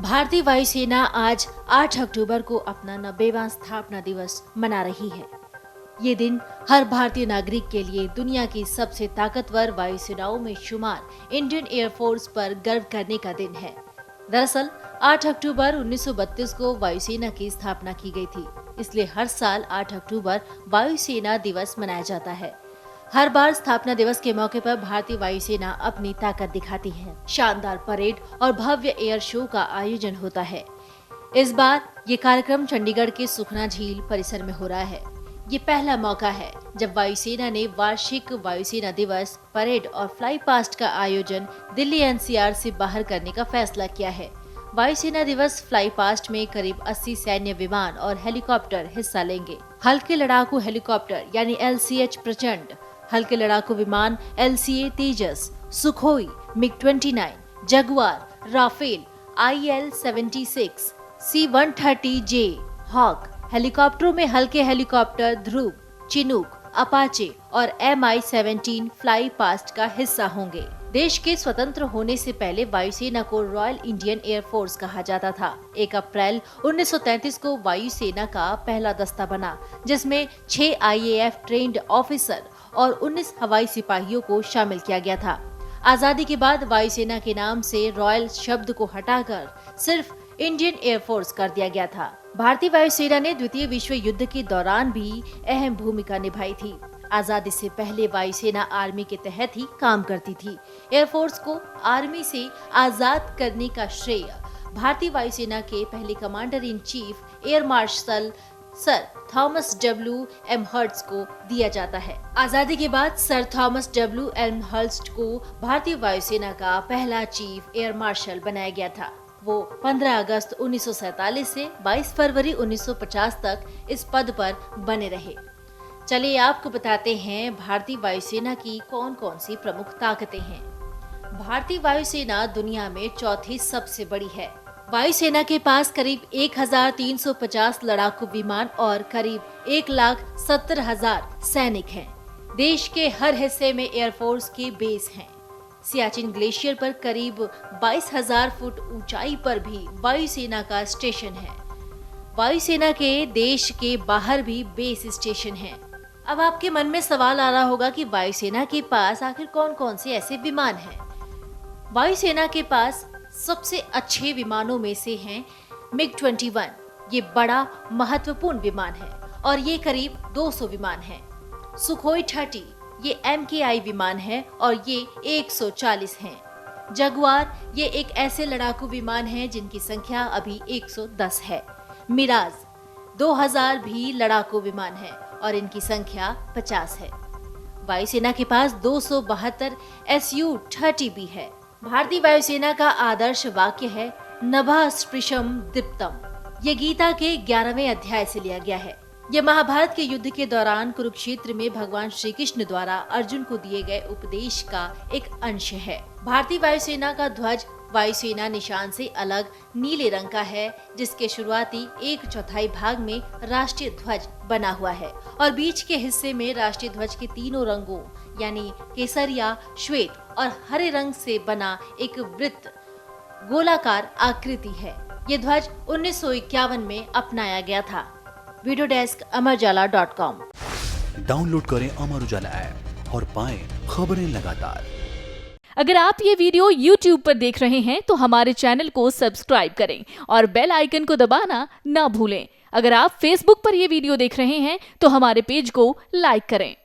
भारतीय वायुसेना आज 8 अक्टूबर को अपना 90वां स्थापना दिवस मना रही है। ये दिन हर भारतीय नागरिक के लिए दुनिया की सबसे ताकतवर वायुसेनाओं में शुमार इंडियन एयरफोर्स पर गर्व करने का दिन है। दरअसल 8 अक्टूबर 1932 को वायुसेना की स्थापना की गई थी, इसलिए हर साल 8 अक्टूबर वायुसेना दिवस मनाया जाता है। हर बार स्थापना दिवस के मौके पर भारतीय वायुसेना अपनी ताकत दिखाती है। शानदार परेड और भव्य एयर शो का आयोजन होता है। इस बार ये कार्यक्रम चंडीगढ़ के सुखना झील परिसर में हो रहा है। ये पहला मौका है जब वायुसेना ने वार्षिक वायुसेना दिवस, परेड और फ्लाई पास्ट का आयोजन दिल्ली एनसीआर से बाहर करने का फैसला किया है। वायुसेना दिवस फ्लाई पास्ट में करीब 80 सैन्य विमान और हेलीकॉप्टर हिस्सा लेंगे। हल्के लड़ाकू हेलीकॉप्टर यानी LCH प्रचंड, हल्के लड़ाकू विमान LCA Tejas, Sukhoi, MiG-29, Jaguar, Rafale, IL-76, C-130J, Hawk, हेलीकॉप्टरों में हल्के हेलीकॉप्टर ध्रुव, चिनूक, अपाचे और Mi-17 फ्लाई पास्ट का हिस्सा होंगे। देश के स्वतंत्र होने से पहले वायुसेना को रॉयल इंडियन एयरफोर्स कहा जाता था। 1 अप्रैल 1933 को वायुसेना का पहला दस्ता बना, जिसमें 6 IAF ट्रेन्ड ऑफिसर और 19 हवाई सिपाहियों को शामिल किया गया था। आजादी के बाद वायुसेना के नाम से रॉयल शब्द को हटाकर सिर्फ इंडियन एयरफोर्स कर दिया गया था। भारतीय वायुसेना ने द्वितीय विश्व युद्ध के दौरान भी अहम भूमिका निभाई थी। आजादी से पहले वायुसेना आर्मी के तहत ही काम करती थी। एयरफोर्स को आर्मी से आजाद करने का श्रेय भारतीय वायुसेना के पहले commander in chief air marshal sir Thomas W. Amherst को दिया जाता है। आजादी के बाद सर थॉमस W. एमहर्स्ट को भारतीय वायुसेना का पहला चीफ एयर मार्शल बनाया गया था। वो 15 अगस्त 1947 से 22 फरवरी 1950 तक इस पद पर बने रहे। चलिए आपको बताते हैं भारतीय वायुसेना की कौन कौन सी प्रमुख ताकतें हैं। भारतीय वायुसेना दुनिया में चौथी सबसे बड़ी है। वायुसेना के पास करीब 1350 लड़ाकू विमान और करीब 1,70,000 सैनिक हैं। देश के हर हिस्से में एयरफोर्स के बेस हैं। सियाचिन ग्लेशियर पर करीब 22,000 फुट ऊंचाई पर भी वायुसेना का स्टेशन है। वायुसेना के देश के बाहर भी बेस स्टेशन हैं। अब आपके मन में सवाल आ रहा होगा कि वायुसेना के पास आखिर कौन कौन से ऐसे विमान हैं। वायुसेना के पास सबसे अच्छे विमानों में से हैं MiG-21। ये बड़ा महत्वपूर्ण विमान है और ये करीब 200 विमान हैं। सुखोई 30 ये MKI विमान है और ये 140 हैं। जगुआर ये एक ऐसे लड़ाकू विमान है जिनकी संख्या अभी 110 है। मिराज 2000 भी लड़ाकू विमान है और इनकी संख्या 50 है। वायुसेना के पास 272 Su-30 भी है। भारतीय वायुसेना का आदर्श वाक्य है नभः स्पृशं दीप्तम्। ये गीता के 11वें अध्याय से लिया गया है। यह महाभारत के युद्ध के दौरान कुरुक्षेत्र में भगवान श्री कृष्ण द्वारा अर्जुन को दिए गए उपदेश का एक अंश है। भारतीय वायुसेना का ध्वज वायुसेना निशान से अलग नीले रंग का है, जिसके शुरुआती 1/4 भाग में राष्ट्रीय ध्वज बना हुआ है और बीच के हिस्से में राष्ट्रीय ध्वज के तीनों रंगों यानी केसरिया, श्वेत और हरे रंग से बना एक वृत्त गोलाकार आकृति है। ये ध्वज 1951 में अपनाया गया था। Video desk amarujala.com। डाउनलोड करें अमर उजाला ऐप और पाएं खबरें लगातार। अगर आप ये वीडियो YouTube पर देख रहे हैं तो हमारे चैनल को सब्सक्राइब करें और बेल आइकन को दबाना ना भूलें। अगर आप Facebook पर ये वीडियो देख रहे हैं तो हमारे पेज को लाइक करें।